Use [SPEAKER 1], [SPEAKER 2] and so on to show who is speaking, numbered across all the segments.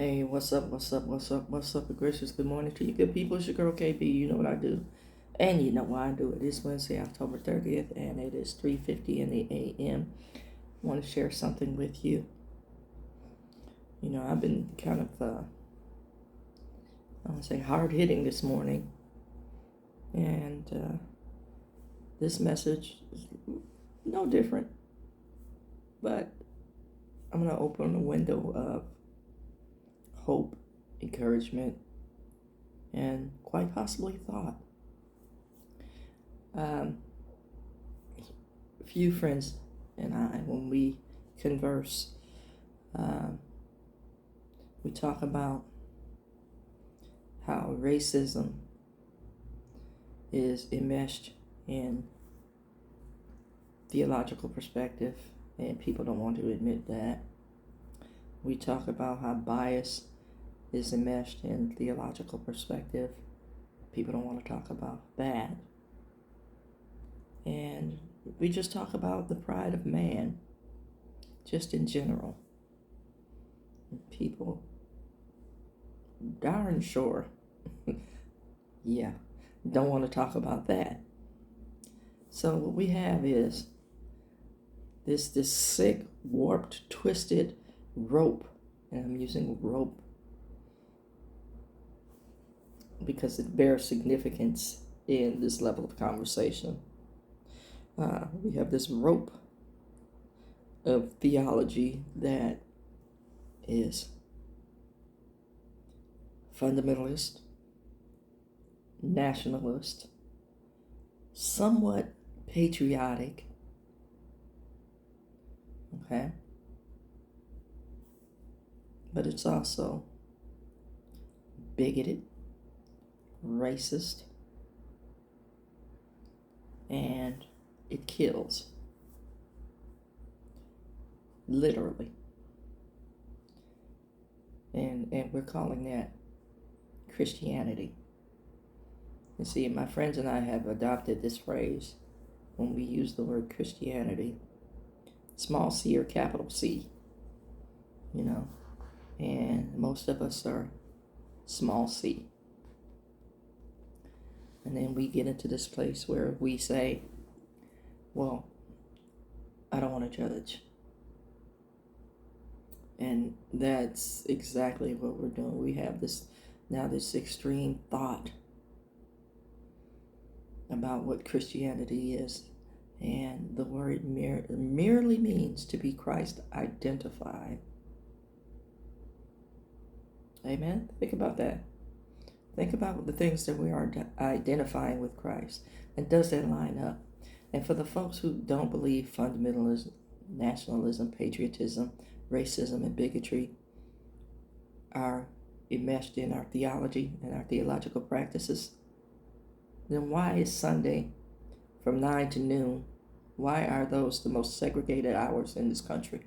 [SPEAKER 1] Hey, what's up? What's up? What's up? What's up? A gracious good morning to you, good people. It's your girl KB. You know what I do, and you know why I do it. It's Wednesday, October 30th, and it is 3:50 in the a.m. I want to share something with you. You know, I've been kind of, I want to say, hard hitting this morning, and this message is no different, but I'm gonna open a window of hope, encouragement, and quite possibly thought. A few friends and I, when we converse, um, we talk about how racism is enmeshed in theological perspective, and people don't want to admit that. We talk about how bias is enmeshed in theological perspective. People don't want to talk about that. And we just talk about the pride of man, just in general. People darn sure, yeah, don't want to talk about that. So what we have is this sick, warped, twisted rope, and I'm using rope because it bears significance in this level of conversation. We have this rope of theology that is fundamentalist, nationalist, somewhat patriotic, okay? But it's also bigoted, racist, and it kills. Literally. And we're calling that Christianity. You see, my friends and I have adopted this phrase when we use the word Christianity. Small c or capital C. You know. And most of us are small c. And then we get into this place where we say, well, I don't want to judge. And that's exactly what we're doing. We have this extreme thought about what Christianity is. And the word merely means to be Christ identified. Amen? Think about that. Think about the things that we are identifying with Christ. And does that line up? And for the folks who don't believe fundamentalism, nationalism, patriotism, racism, and bigotry are enmeshed in our theology and our theological practices, then why is Sunday from 9 to noon, why are those the most segregated hours in this country?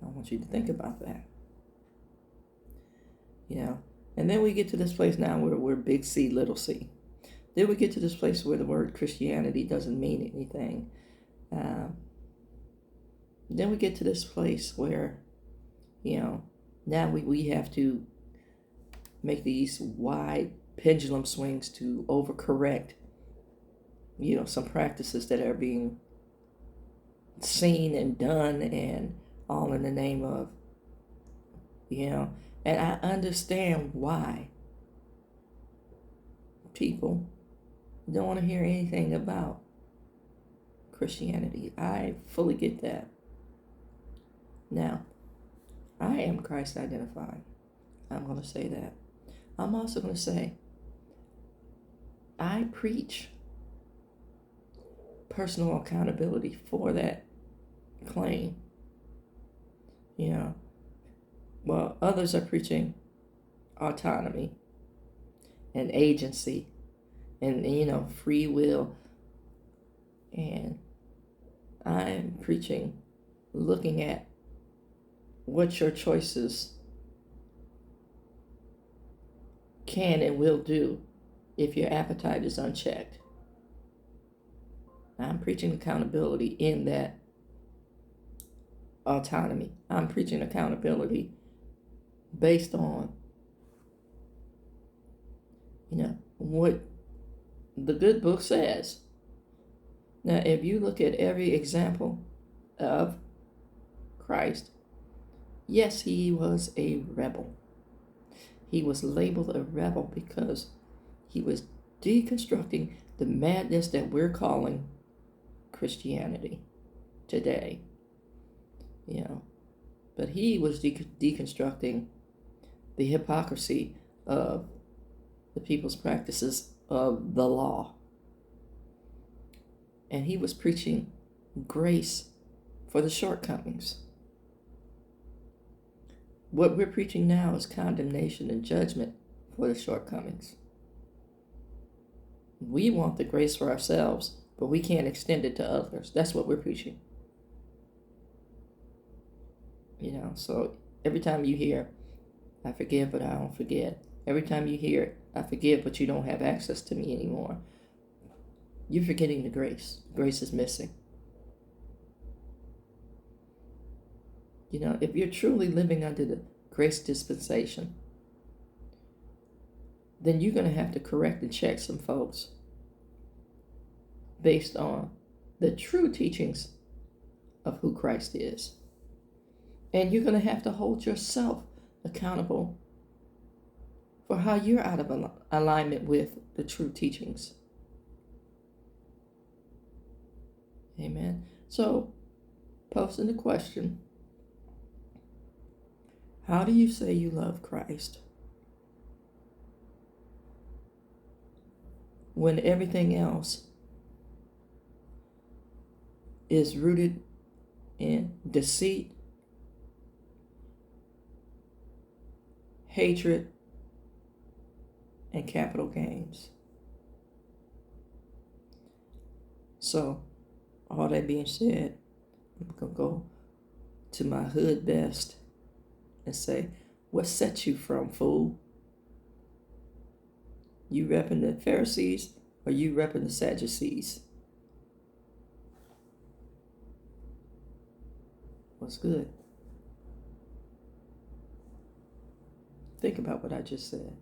[SPEAKER 1] I want you to think about that. You know, and then we get to this place now where we're big C, little c. Then we get to this place where the word Christianity doesn't mean anything. Then we get to this place where, you know, now we have to make these wide pendulum swings to overcorrect, you know, some practices that are being seen and done, and all in the name of, you know, and I understand why people don't want to hear anything about Christianity. I fully get that. Now, I am Christ identified. I'm going to say that. I'm also going to say I preach personal accountability for that claim. You know, well, others are preaching autonomy and agency and, you know, free will. And I'm preaching looking at what your choices can and will do if your appetite is unchecked. I'm preaching accountability in that autonomy. I'm preaching accountability based on, what the good book says. Now, if you look at every example of Christ, yes, he was a rebel. He was labeled a rebel because he was deconstructing the madness that we're calling Christianity today. But he was deconstructing the hypocrisy of the people's practices of the law. And he was preaching grace for the shortcomings. What we're preaching now is condemnation and judgment for the shortcomings. We want the grace for ourselves, but we can't extend it to others. That's what we're preaching. So every time you hear, I forgive, but I don't forget. Every time you hear, I forgive, but you don't have access to me anymore, you're forgetting the grace. Grace is missing. If you're truly living under the grace dispensation, then you're going to have to correct and check some folks based on the true teachings of who Christ is. And you're going to have to hold yourself accountable for how you're out of alignment with the true teachings. Amen. So, posing the question, how do you say you love Christ when everything else is rooted in deceit, hatred, and capital gains? So, all that being said, I'm going to go to my hood best and say, what set you from, fool? You repping the Pharisees or you repping the Sadducees? What's good? Think about what I just said.